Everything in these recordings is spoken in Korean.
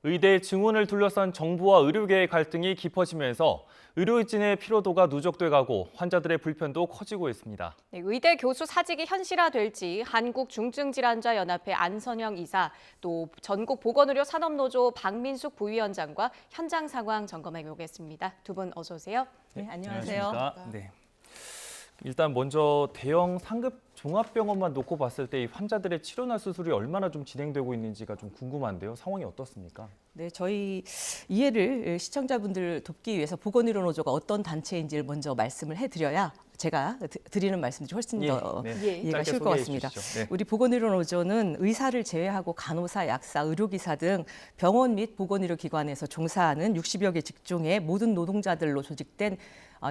의대 증원을 둘러싼 정부와 의료계의 갈등이 깊어지면서 의료진의 피로도가 누적돼 가고 환자들의 불편도 커지고 있습니다. 네, 의대 교수 사직이 현실화될지 한국중증질환자연합회 안선영 이사, 또 전국보건의료 산업노조 박민숙 부위원장과 현장 상황 점검해 보겠습니다. 두 분 어서 오세요. 네, 안녕하세요. 안녕하십니까? 네. 일단 먼저 대형 상급 종합병원만 놓고 봤을 때 이 환자들의 치료나 수술이 얼마나 좀 진행되고 있는지가 좀 궁금한데요. 상황이 어떻습니까? 네, 저희 이해를 시청자분들 돕기 위해서 보건의료노조가 어떤 단체인지를 먼저 말씀을 해드려야 제가 드리는 말씀이 훨씬 더 이해가 쉬울 것 같습니다. 네. 우리 보건의료노조는 의사를 제외하고 간호사, 약사, 의료기사 등 병원 및 보건의료기관에서 종사하는 60여 개 직종의 모든 노동자들로 조직된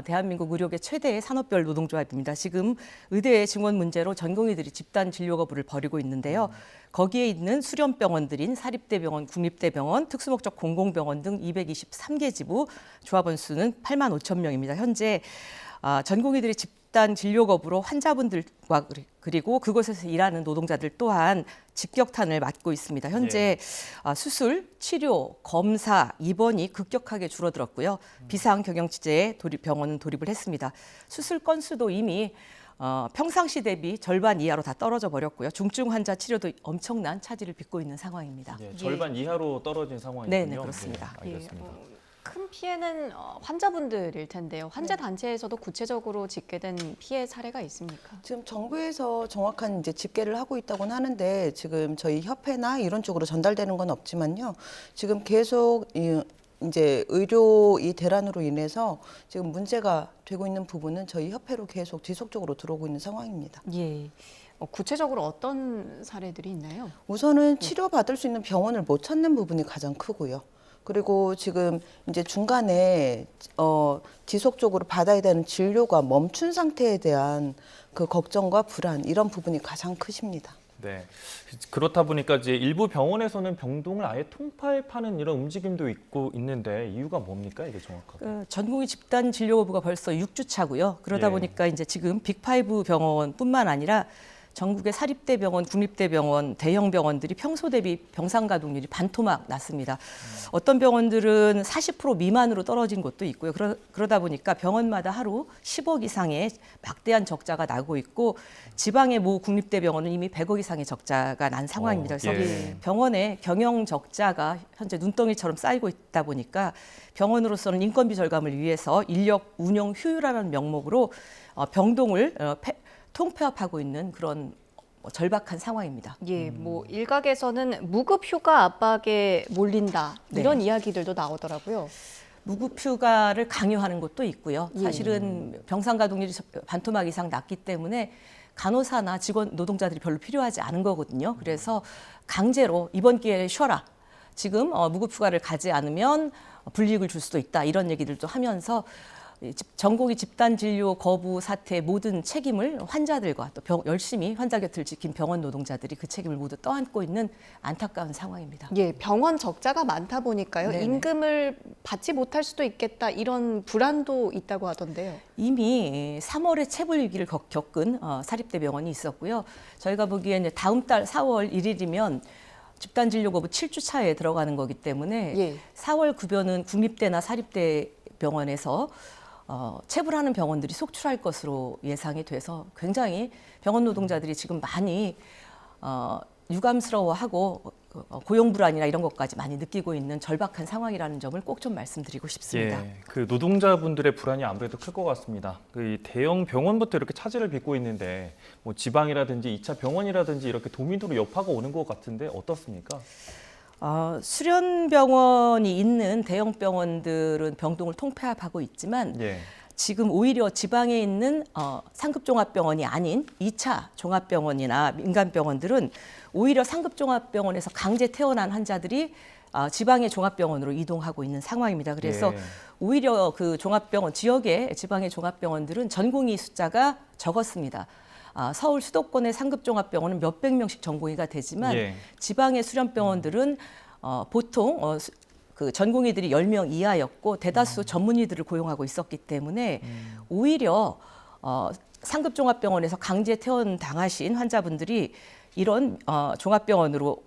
대한민국 의료계 최대의 산업별 노동조합입니다. 지금 의대 증원 문제로 전공의들이 집단 진료 거부를 벌이고 있는데요. 거기에 있는 수련병원들인 사립대병원, 국립대병원, 특수목적 공공병원 등 223개 지부, 조합원 수는 8만 5천 명입니다. 현재 전공의들이 집단 진료 거부로 환자분들과 그리고 그곳에서 일하는 노동자들 또한 직격탄을 맞고 있습니다. 현재 수술, 치료, 검사, 입원이 급격하게 줄어들었고요. 비상 경영 체제에 병원은 돌입을 했습니다. 수술 건수도 이미 평상시 대비 절반 이하로 다 떨어져 버렸고요. 중증 환자 치료도 엄청난 차질을 빚고 있는 상황입니다. 네, 절반 이하로 떨어진 상황이군요. 네, 그렇습니다. 네, 알겠습니다. 큰 피해는 환자분들일 텐데요. 환자 단체에서도 구체적으로 집계된 피해 사례가 있습니까? 지금 정부에서 정확한 이제 집계를 하고 있다고는 하는데 지금 저희 협회나 이런 쪽으로 전달되는 건 없지만요. 지금 계속 이제 의료 이 대란으로 인해서 지금 문제가 되고 있는 부분은 저희 협회로 계속 지속적으로 들어오고 있는 상황입니다. 예. 구체적으로 어떤 사례들이 있나요? 우선은 치료받을 수 있는 병원을 못 찾는 부분이 가장 크고요. 그리고 지금 이제 중간에 지속적으로 받아야 되는 진료가 멈춘 상태에 대한 그 걱정과 불안 이런 부분이 가장 크십니다. 네. 그렇다 보니까 이제 일부 병원에서는 병동을 아예 통폐합하는 이런 움직임도 있는데 이유가 뭡니까 이게 정확하게? 전공의 집단 진료 거부가 벌써 6주 차고요. 그러다 예. 보니까 이제 지금 빅5 병원뿐만 아니라 전국의 사립대병원, 국립대병원, 대형 병원들이 평소 대비 병상 가동률이 반토막 났습니다. 어떤 병원들은 40% 미만으로 떨어진 곳도 있고요. 그러다 보니까 병원마다 하루 10억 이상의 막대한 적자가 나고 있고 지방의 모 국립대병원은 이미 100억 이상의 적자가 난 상황입니다. 그래서 병원의 경영 적자가 현재 눈덩이처럼 쌓이고 있다 보니까 병원으로서는 인건비 절감을 위해서 인력 운영 효율화라는 명목으로 병동을 통폐합하고 있는 그런 절박한 상황입니다. 예, 일각에서는 무급 휴가 압박에 몰린다 이런 이야기들도 나오더라고요. 무급 휴가를 강요하는 곳도 있고요. 사실은 병상 가동률이 반토막 이상 났기 때문에 간호사나 직원 노동자들이 별로 필요하지 않은 거거든요. 그래서 강제로 이번 기회에 쉬어라. 지금 무급 휴가를 가지 않으면 불이익을 줄 수도 있다. 이런 얘기들도 하면서 전공의 집단 진료 거부 사태의 모든 책임을 환자들과 또 열심히 환자 곁을 지킨 병원 노동자들이 그 책임을 모두 떠안고 있는 안타까운 상황입니다. 예, 병원 적자가 많다 보니까요. 네네. 임금을 받지 못할 수도 있겠다 이런 불안도 있다고 하던데요. 이미 3월에 체불 위기를 겪은 사립대병원이 있었고요. 저희가 보기에는 다음 달 4월 1일이면 집단 진료 거부 7주 차에 들어가는 거기 때문에 4월 급여는 국립대나 사립대 병원에서 체불하는 병원들이 속출할 것으로 예상이 돼서 굉장히 병원 노동자들이 지금 많이 유감스러워하고 고용 불안이나 이런 것까지 많이 느끼고 있는 절박한 상황이라는 점을 꼭 좀 말씀드리고 싶습니다. 예, 그 노동자분들의 불안이 아무래도 클 것 같습니다. 그 대형 병원부터 이렇게 차질을 빚고 있는데 뭐 지방이라든지 2차 병원이라든지 이렇게 도미노로 여파가 오는 것 같은데 어떻습니까? 수련병원이 있는 대형 병원들은 병동을 통폐합하고 있지만 지금 오히려 지방에 있는 상급 종합병원이 아닌 2차 종합병원이나 민간병원들은 오히려 상급 종합병원에서 강제 퇴원한 환자들이 지방의 종합병원으로 이동하고 있는 상황입니다. 그래서 오히려 그 종합병원 지역의 지방의 종합병원들은 전공의 숫자가 적었습니다. 서울 수도권의 상급 종합병원은 몇백 명씩 전공의가 되지만 지방의 수련병원들은 보통 그 전공의들이 10명 이하였고 대다수 전문의들을 고용하고 있었기 때문에 오히려 상급 종합병원에서 강제 퇴원 당하신 환자분들이 이런 종합병원으로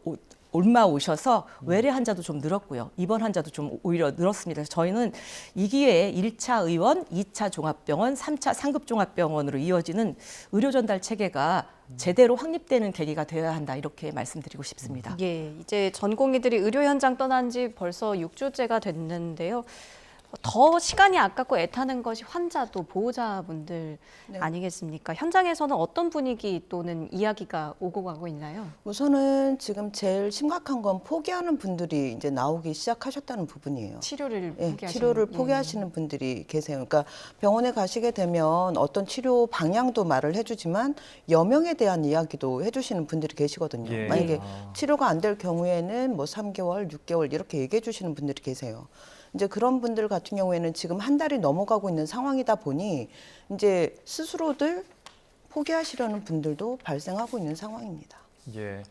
오셔서 외래 환자도 좀 늘었고요. 입원 환자도 좀 오히려 늘었습니다. 그래서 저희는 이 기회에 1차 의원, 2차 종합병원, 3차 상급 종합병원으로 이어지는 의료 전달 체계가 제대로 확립되는 계기가 되어야 한다 이렇게 말씀드리고 싶습니다. 예, 이제 전공의들이 의료 현장 떠난 지 벌써 6주째가 됐는데요. 더 시간이 아깝고 애타는 것이 환자도 보호자분들 네. 아니겠습니까? 현장에서는 어떤 분위기 또는 이야기가 오고 가고 있나요? 우선은 지금 제일 심각한 건 포기하는 분들이 이제 나오기 시작하셨다는 부분이에요. 치료를 예, 포기하시는 치료를 예. 포기하시는 분들이 계세요. 그러니까 병원에 가시게 되면 어떤 치료 방향도 말을 해주지만 여명에 대한 이야기도 해주시는 분들이 계시거든요. 예. 만약에 아. 치료가 안 될 경우에는 뭐 3개월, 6개월 이렇게 얘기해 주시는 분들이 계세요. 이제 그런 분들 같은 경우에는 지금 한 달이 넘어가고 있는 상황이다 보니 이제 스스로들 포기하시려는 분들도 발생하고 있는 상황입니다. 예.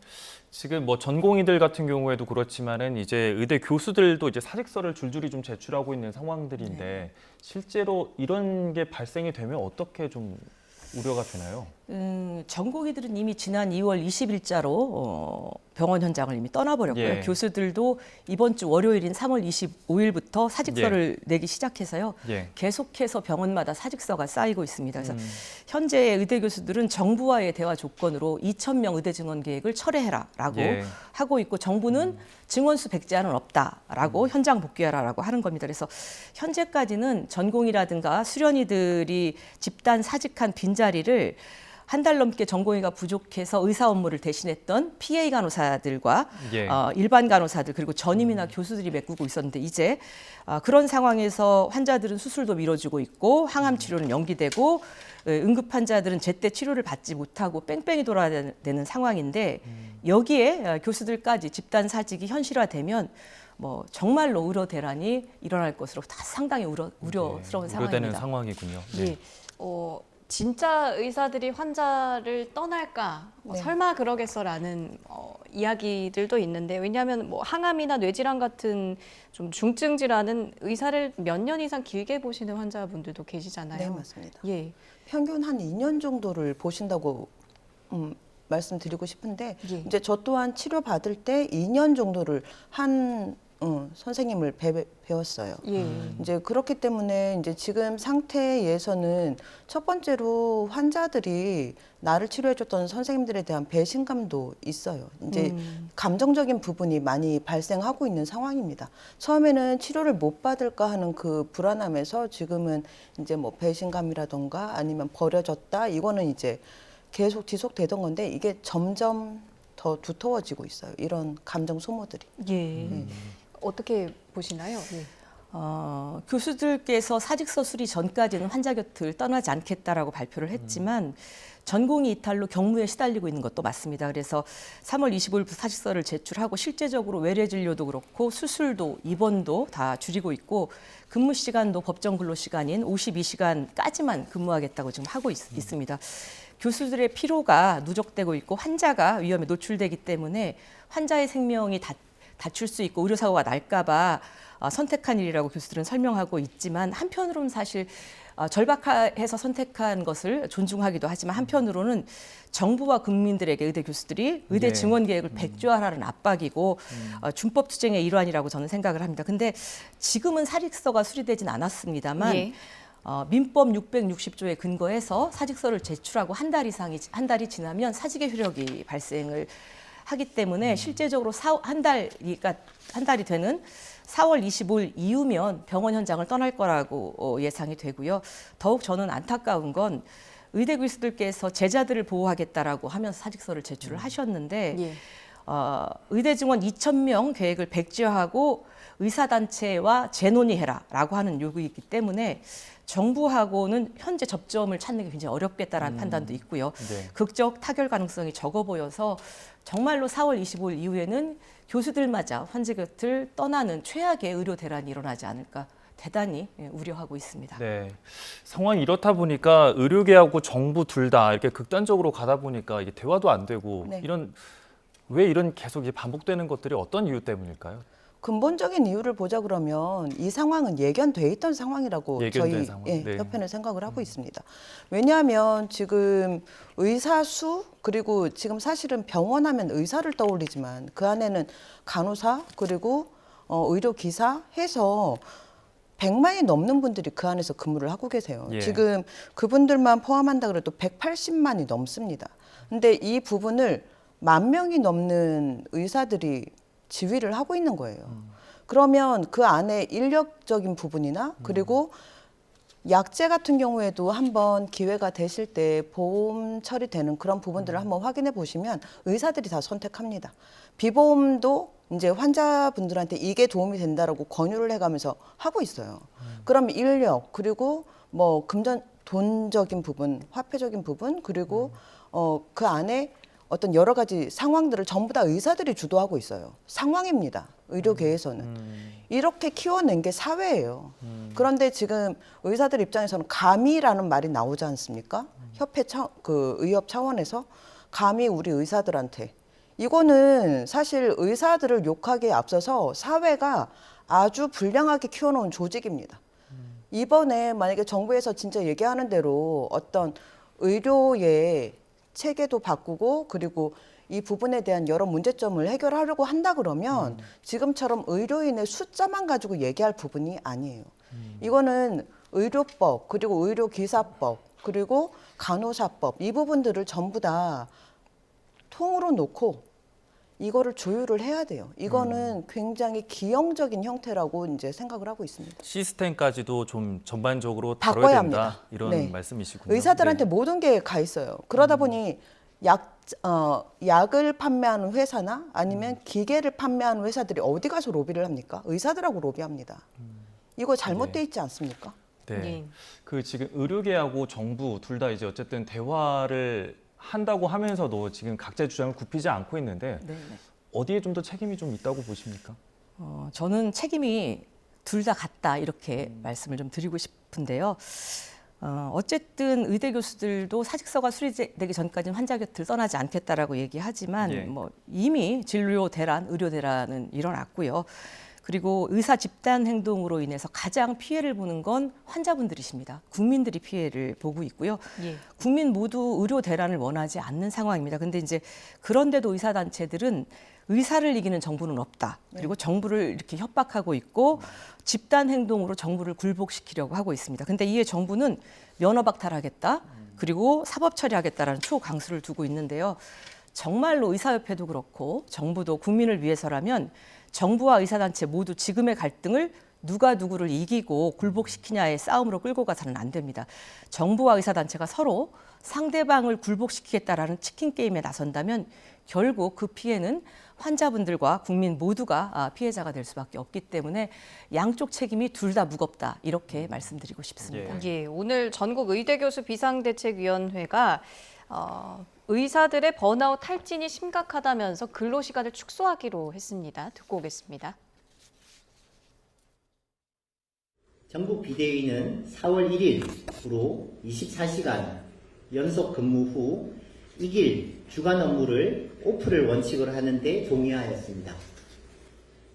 지금 뭐 전공의들 같은 경우에도 그렇지만은 이제 의대 교수들도 이제 사직서를 줄줄이 좀 제출하고 있는 상황들인데 실제로 이런 게 발생이 되면 어떻게 좀 우려가 되나요? 전공의들은 이미 지난 2월 20일자로 병원 현장을 이미 떠나버렸고요. 예. 교수들도 이번 주 월요일인 3월 25일부터 사직서를 내기 시작해서요. 예. 계속해서 병원마다 사직서가 쌓이고 있습니다. 그래서 현재 의대 교수들은 정부와의 대화 조건으로 2,000명 의대 증원 계획을 철회해라라고 예. 하고 있고 정부는 증원수 백제화는 없다라고 현장 복귀하라라고 하는 겁니다. 그래서 현재까지는 전공의라든가 수련의들이 집단 사직한 빈자리를 한 달 넘게 전공의가 부족해서 의사 업무를 대신했던 PA 간호사들과 예. 일반 간호사들 그리고 전임이나 교수들이 메꾸고 있었는데 이제 그런 상황에서 환자들은 수술도 미뤄지고 있고 항암 치료는 연기되고 응급 환자들은 제때 치료를 받지 못하고 뺑뺑이 돌아야 되는 상황인데 여기에 교수들까지 집단 사직이 현실화되면 뭐 정말로 의료 대란이 일어날 것으로 다 상당히 우려스러운 우려되는 상황입니다. 상황이군요. 예. 진짜 의사들이 환자를 떠날까? 네. 설마 그러겠어라는 이야기들도 있는데 왜냐하면 뭐 항암이나 뇌질환 같은 좀 중증 질환은 의사를 몇 년 이상 길게 보시는 환자분들도 계시잖아요. 네, 맞습니다. 예. 평균 한 2년 정도를 보신다고 말씀드리고 싶은데 예. 이제 저 또한 치료 받을 때 2년 정도를 한 선생님을 배웠어요. 예. 이제 그렇기 때문에 이제 지금 상태에서는 첫 번째로 환자들이 나를 치료해줬던 선생님들에 대한 배신감도 있어요. 이제 감정적인 부분이 많이 발생하고 있는 상황입니다. 처음에는 치료를 못 받을까 하는 그 불안함에서 지금은 이제 뭐 배신감이라던가 아니면 버려졌다 이거는 이제 계속 지속되던 건데 이게 점점 더 두터워지고 있어요. 이런 감정 소모들이. 예. 어떻게 보시나요? 예. 교수들께서 사직서 수리 전까지는 환자 곁을 떠나지 않겠다라고 발표를 했지만 전공의 이탈로 경무에 시달리고 있는 것도 맞습니다. 그래서 3월 25일부터 사직서를 제출하고 실제적으로 외래 진료도 그렇고 수술도 입원도 다 줄이고 있고 근무 시간도 법정 근로 시간인 52시간까지만 근무하겠다고 지금 하고 있습니다. 교수들의 피로가 누적되고 있고 환자가 위험에 노출되기 때문에 환자의 생명이 다칠 수 있고 의료사고가 날까 봐 선택한 일이라고 교수들은 설명하고 있지만 한편으로는 사실 절박해서 선택한 것을 존중하기도 하지만 한편으로는 정부와 국민들에게 의대 교수들이 의대 네. 증원 계획을 백지화하라는 압박이고 준법 투쟁의 일환이라고 저는 생각을 합니다. 근데 지금은 사직서가 수리되진 않았습니다만 예. 민법 660조에 근거해서 사직서를 제출하고 한 달이 지나면 사직의 효력이 발생을 하기 때문에 실제적으로 한 달이 되는 4월 25일 이후면 병원 현장을 떠날 거라고 예상이 되고요. 더욱 저는 안타까운 건 의대 교수들께서 제자들을 보호하겠다라고 하면서 사직서를 제출을 하셨는데 예. 의대 증원 2,000명 계획을 백지화하고 의사단체와 재논의해라라고 하는 요구이기 때문에 정부하고는 현재 접점을 찾는 게 굉장히 어렵겠다라는 판단도 있고요. 네. 극적 타결 가능성이 적어 보여서 정말로 4월 25일 이후에는 교수들마저 환자 곁을 떠나는 최악의 의료 대란이 일어나지 않을까 대단히 우려하고 있습니다. 네. 상황이 이렇다 보니까 의료계하고 정부 둘 다 이렇게 극단적으로 가다 보니까 이게 대화도 안 되고 네. 왜 이런 계속 이제 반복되는 것들이 어떤 이유 때문일까요? 근본적인 이유를 보자 그러면 이 상황은 예견돼 있던 상황이라고 예견된 저희 상황. 예, 네. 협회는 생각을 하고 있습니다. 왜냐하면 지금 의사 수 그리고 지금 사실은 병원하면 의사를 떠올리지만 그 안에는 간호사 그리고 의료기사 해서 100만이 넘는 분들이 그 안에서 근무를 하고 계세요. 예. 지금 그분들만 포함한다 그래도 180만이 넘습니다. 근데 이 부분을 10,000명이 넘는 의사들이 지휘를 하고 있는 거예요. 그러면 그 안에 인력적인 부분이나 그리고 약제 같은 경우에도 한번 기회가 되실 때 보험 처리되는 그런 부분들을 한번 확인해 보시면 의사들이 다 선택합니다. 비보험도 이제 환자분들한테 이게 도움이 된다라고 권유를 해가면서 하고 있어요. 그럼 인력 그리고 뭐 돈적인 부분, 화폐적인 부분 그리고 그 안에 어떤 여러 가지 상황들을 전부 다 의사들이 주도하고 있어요. 상황입니다. 의료계에서는. 이렇게 키워낸 게 사회예요. 그런데 지금 의사들 입장에서는 감히라는 말이 나오지 않습니까? 협회 의협 차원에서 감히 우리 의사들한테. 이거는 사실 의사들을 욕하기에 앞서서 사회가 아주 불량하게 키워놓은 조직입니다. 이번에 만약에 정부에서 진짜 얘기하는 대로 어떤 의료의 체계도 바꾸고 그리고 이 부분에 대한 여러 문제점을 해결하려고 한다 그러면 지금처럼 의료인의 숫자만 가지고 얘기할 부분이 아니에요. 이거는 의료법 그리고 의료기사법 그리고 간호사법 이 부분들을 전부 다 통으로 놓고 이거를 조율을 해야 돼요. 이거는 굉장히 기형적인 형태라고 이제 생각을 하고 있습니다. 시스템까지도 좀 전반적으로 바꿔야 다뤄야 된다. 합니다. 이런 네. 말씀이시군요. 의사들한테 네. 모든 게 가 있어요. 그러다 보니 약을 판매하는 회사나 아니면 기계를 판매하는 회사들이 어디 가서 로비를 합니까? 의사들하고 로비합니다. 이거 잘못돼 있지 않습니까? 네. 네. 그 지금 의료계하고 정부 둘 다 이제 어쨌든 대화를 한다고 하면서도 지금 각자의 주장을 굽히지 않고 있는데 네. 어디에 좀 더 책임이 좀 있다고 보십니까? 저는 책임이 둘 다 같다 이렇게 말씀을 좀 드리고 싶은데요. 어쨌든 의대 교수들도 사직서가 수리되기 전까지는 환자 곁을 떠나지 않겠다라고 얘기하지만 예. 뭐 이미 진료 대란, 의료 대란은 일어났고요. 그리고 의사 집단 행동으로 인해서 가장 피해를 보는 건 환자분들이십니다. 국민들이 피해를 보고 있고요. 예. 국민 모두 의료 대란을 원하지 않는 상황입니다. 근데 이제 그런데도 의사 단체들은 의사를 이기는 정부는 없다. 그리고 정부를 이렇게 협박하고 있고 집단 행동으로 정부를 굴복시키려고 하고 있습니다. 근데 이에 정부는 면허 박탈하겠다. 그리고 사법 처리하겠다라는 초강수를 두고 있는데요. 정말로 의사협회도 그렇고 정부도 국민을 위해서라면 정부와 의사단체 모두 지금의 갈등을 누가 누구를 이기고 굴복시키냐의 싸움으로 끌고 가서는 안 됩니다. 정부와 의사단체가 서로 상대방을 굴복시키겠다라는 치킨 게임에 나선다면 결국 그 피해는 환자분들과 국민 모두가 피해자가 될 수밖에 없기 때문에 양쪽 책임이 둘 다 무겁다 이렇게 말씀드리고 싶습니다. 예, 오늘 전국 의대교수 비상대책위원회가 의사들의 번아웃 탈진이 심각하다면서 근로시간을 축소하기로 했습니다. 듣고 오겠습니다. 전국 비대위는 4월 1일부로 24시간 연속 근무 후 2일 주간 업무를 오프를 원칙으로 하는 데 동의하였습니다.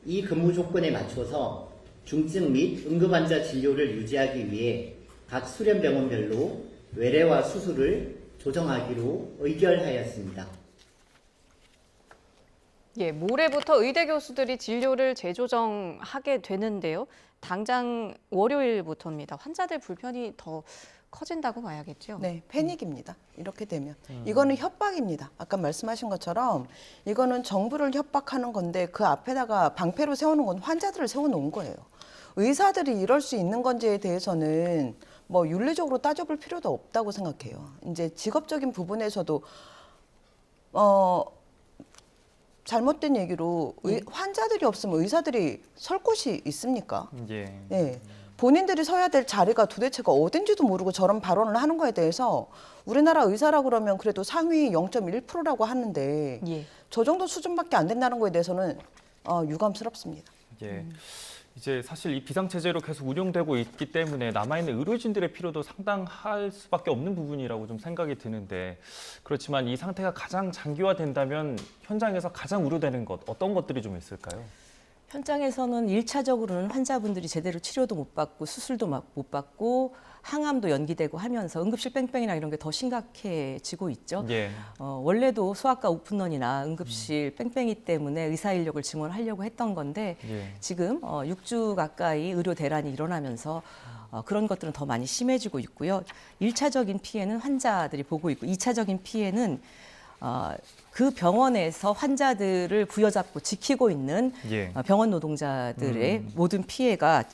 이 근무 조건에 맞춰서 중증 및 응급환자 진료를 유지하기 위해 각 수련병원별로 외래와 수술을 조정하기로 의결하였습니다. 예, 모레부터 의대 교수들이 진료를 재조정하게 되는데요. 당장 월요일부터입니다. 환자들 불편이 더 커진다고 봐야겠죠. 네, 패닉입니다. 이렇게 되면. 이거는 협박입니다. 아까 말씀하신 것처럼 이거는 정부를 협박하는 건데 그 앞에다가 방패로 세우는 건 환자들을 세워놓은 거예요. 의사들이 이럴 수 있는 건지에 대해서는 뭐 윤리적으로 따져볼 필요도 없다고 생각해요. 이제 직업적인 부분에서도 잘못된 얘기로 환자들이 없으면 의사들이 설 곳이 있습니까? 예. 네. 본인들이 서야 될 자리가 도대체가 어딘지도 모르고 저런 발언을 하는 거에 대해서 우리나라 의사라 그러면 그래도 상위 0.1%라고 하는데 예. 저 정도 수준밖에 안 된다는 거에 대해서는 유감스럽습니다. 예. 이제 사실 이 비상체제로 계속 운영되고 있기 때문에 남아있는 의료진들의 필요도 상당할 수밖에 없는 부분이라고 좀 생각이 드는데 그렇지만 이 상태가 가장 장기화된다면 현장에서 가장 우려되는 것 어떤 것들이 좀 있을까요? 현장에서는 1차적으로는 환자분들이 제대로 치료도 못 받고 수술도 못 받고 항암도 연기되고 하면서 응급실 뺑뺑이나 이런 게 더 심각해지고 있죠. 예. 원래도 소아과 오픈런이나 응급실 뺑뺑이 때문에 의사 인력을 증원하려고 했던 건데 예. 지금 6주 가까이 의료 대란이 일어나면서 그런 것들은 더 많이 심해지고 있고요. 1차적인 피해는 환자들이 보고 있고 2차적인 피해는 그 병원에서 환자들을 부여잡고 지키고 있는 예. 병원 노동자들의 모든 피해가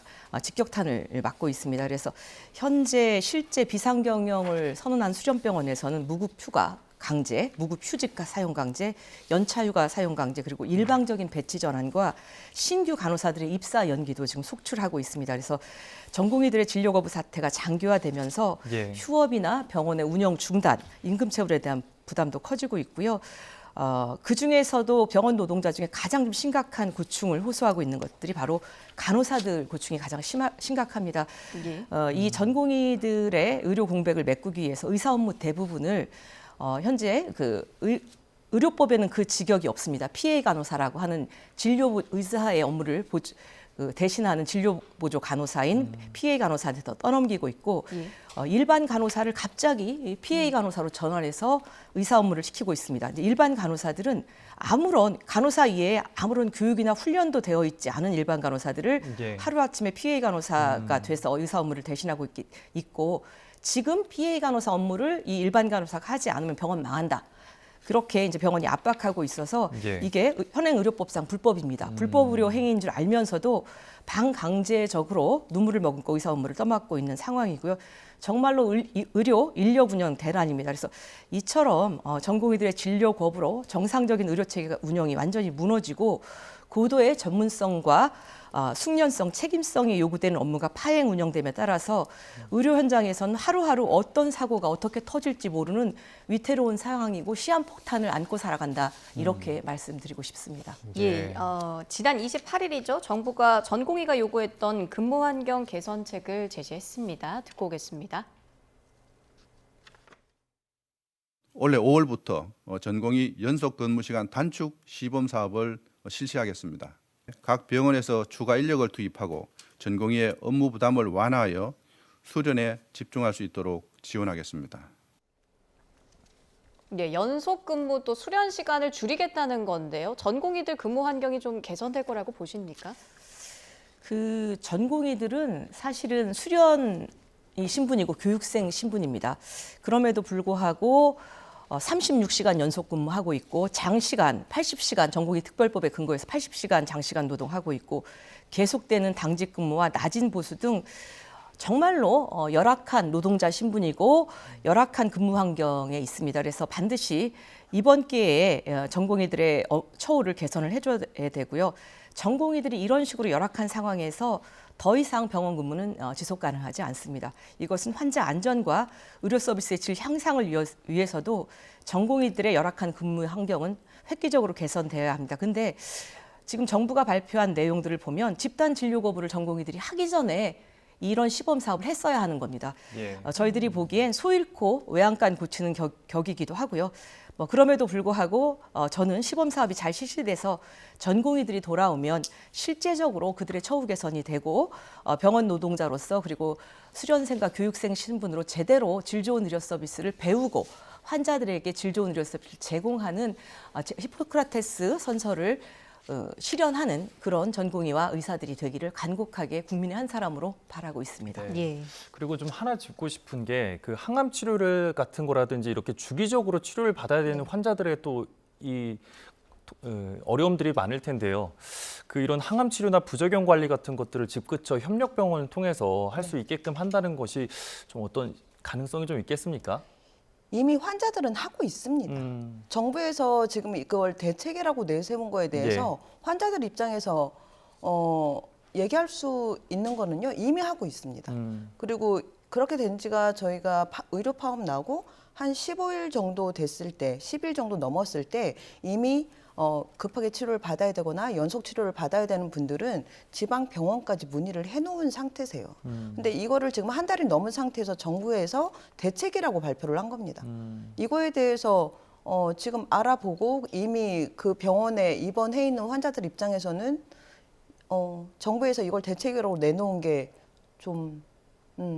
직격탄을 맞고 있습니다. 그래서 현재 실제 비상경영을 선언한 수련병원에서는 무급휴가 강제, 무급휴직과 사용 강제, 연차휴가 사용 강제, 그리고 일방적인 배치 전환과 신규 간호사들의 입사 연기도 지금 속출하고 있습니다. 그래서 전공의들의 진료 거부 사태가 장기화되면서 예. 휴업이나 병원의 운영 중단, 임금 체불에 대한 부담도 커지고 있고요. 그 중에서도 병원 노동자 중에 가장 좀 심각한 고충을 호소하고 있는 것들이 바로 간호사들 고충이 가장 심각합니다. 예. 이 전공의들의 의료 공백을 메꾸기 위해서 의사 업무 대부분을 현재 의료법에는 그 직역이 없습니다. PA 간호사라고 하는 진료 의사의 업무를 대신하는 진료보조 간호사인 PA 간호사한테 더 떠넘기고 있고 예. 일반 간호사를 갑자기 PA 간호사로 전환해서 의사 업무를 시키고 있습니다. 일반 간호사들은 간호사 이외에 아무런 교육이나 훈련도 되어 있지 않은 일반 간호사들을 예. 하루아침에 PA 간호사가 돼서 의사 업무를 대신하고 있고 지금 PA 간호사 업무를 이 일반 간호사가 하지 않으면 병원 망한다. 그렇게 이제 병원이 압박하고 있어서 예. 이게 현행 의료법상 불법입니다. 불법 의료 행위인 줄 알면서도 반강제적으로 눈물을 머금고 의사 업무를 떠맡고 있는 상황이고요. 정말로 의료 인력 운영 대란입니다. 그래서 이처럼 전공의들의 진료 거부로 정상적인 의료 체계 운영이 완전히 무너지고 고도의 전문성과 숙련성, 책임성이 요구되는 업무가 파행 운영됨에 따라서 의료 현장에서는 하루하루 어떤 사고가 어떻게 터질지 모르는 위태로운 상황이고 시한폭탄을 안고 살아간다 이렇게 말씀드리고 싶습니다. 예, 지난 28일이죠. 정부가 전공의가 요구했던 근무 환경 개선책을 제시했습니다. 듣고 오겠습니다. 올해 5월부터 전공의 연속 근무 시간 단축 시범 사업을 실시하겠습니다. 각 병원에서 추가 인력을 투입하고 전공의의 업무 부담을 완화하여 수련에 집중할 수 있도록 지원하겠습니다. 네, 연속 근무 또 수련 시간을 줄이겠다는 건데요. 전공의들 근무 환경이 좀 개선될 거라고 보십니까? 그 전공의들은 사실은 수련이 신분이고 교육생 신분입니다. 그럼에도 불구하고 36시간 연속 근무하고 있고 장시간 80시간 전공의 특별법에 근거해서 80시간 장시간 노동하고 있고 계속되는 당직 근무와 낮은 보수 등 정말로 열악한 노동자 신분이고 열악한 근무 환경에 있습니다. 그래서 반드시 이번 기회에 전공의들의 처우를 개선을 해줘야 되고요. 전공의들이 이런 식으로 열악한 상황에서 더 이상 병원 근무는 지속 가능하지 않습니다. 이것은 환자 안전과 의료 서비스의 질 향상을 위해서도 전공의들의 열악한 근무 환경은 획기적으로 개선되어야 합니다. 근데 지금 정부가 발표한 내용들을 보면 집단 진료 거부를 전공의들이 하기 전에 이런 시범 사업을 했어야 하는 겁니다. 예. 저희들이 보기엔 소 잃고 외양간 고치는 격이기도 하고요. 그럼에도 불구하고 저는 시범 사업이 잘 실시돼서 전공의들이 돌아오면 실제적으로 그들의 처우 개선이 되고 병원 노동자로서 그리고 수련생과 교육생 신분으로 제대로 질 좋은 의료 서비스를 배우고 환자들에게 질 좋은 의료 서비스를 제공하는 히포크라테스 선서를 실현하는 그런 전공의와 의사들이 되기를 간곡하게 국민의 한 사람으로 바라고 있습니다. 네. 예. 그리고 좀 하나 짚고 싶은 게 그 항암 치료를 같은 거라든지 이렇게 주기적으로 치료를 받아야 되는 환자들의 또 이 어려움들이 많을 텐데요. 그 이런 항암 치료나 부작용 관리 같은 것들을 집 근처 협력병원을 통해서 할 수 있게끔 한다는 것이 좀 어떤 가능성이 좀 있겠습니까? 이미 환자들은 하고 있습니다. 정부에서 지금 이걸 대책이라고 내세운 거에 대해서 환자들 입장에서 얘기할 수 있는 거는요, 이미 하고 있습니다. 그리고 그렇게 된 지가 저희가 의료 파업 나고 한 15일 정도 됐을 때, 10일 정도 넘었을 때 이미 급하게 치료를 받아야 되거나 연속 치료를 받아야 되는 분들은 지방 병원까지 문의를 해놓은 상태세요. 근데 이거를 지금 한 달이 넘은 상태에서 정부에서 대책이라고 발표를 한 겁니다. 이거에 대해서 지금 알아보고 이미 그 병원에 입원해 있는 환자들 입장에서는 정부에서 이걸 대책으로 내놓은 게 좀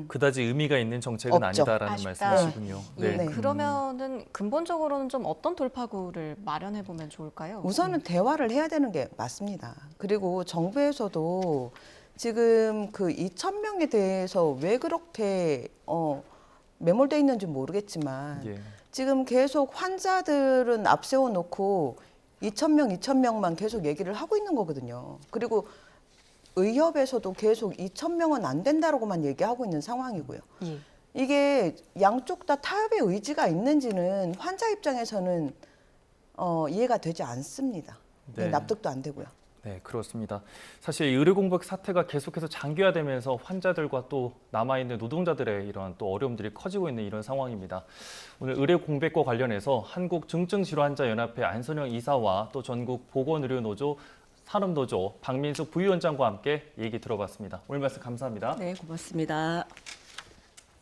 그다지 의미가 있는 정책은 없죠. 아니다라는 아쉽다. 말씀이시군요. 예, 네. 그러면은 근본적으로는 좀 어떤 돌파구를 마련해 보면 좋을까요? 우선은 대화를 해야 되는 게 맞습니다. 그리고 정부에서도 지금 그 2,000명에 대해서 왜 그렇게 매몰돼 있는지 모르겠지만 예. 지금 계속 환자들은 앞세워 놓고 2,000명만 계속 얘기를 하고 있는 거거든요. 그리고 의협에서도 계속 2,000명은 안 된다라고만 얘기하고 있는 상황이고요. 예. 이게 양쪽 다 타협의 의지가 있는지는 환자 입장에서는 이해가 되지 않습니다. 네. 납득도 안 되고요. 네, 그렇습니다. 사실 의료 공백 사태가 계속해서 장기화되면서 환자들과 또 남아있는 노동자들의 이런 또 어려움들이 커지고 있는 이런 상황입니다. 오늘 의료 공백과 관련해서 한국중증질환자연합회 안선영 이사와 또 전국 보건의료노조 산업노조 박민숙 부위원장과 함께 얘기 들어봤습니다. 오늘 말씀 감사합니다. 네, 고맙습니다.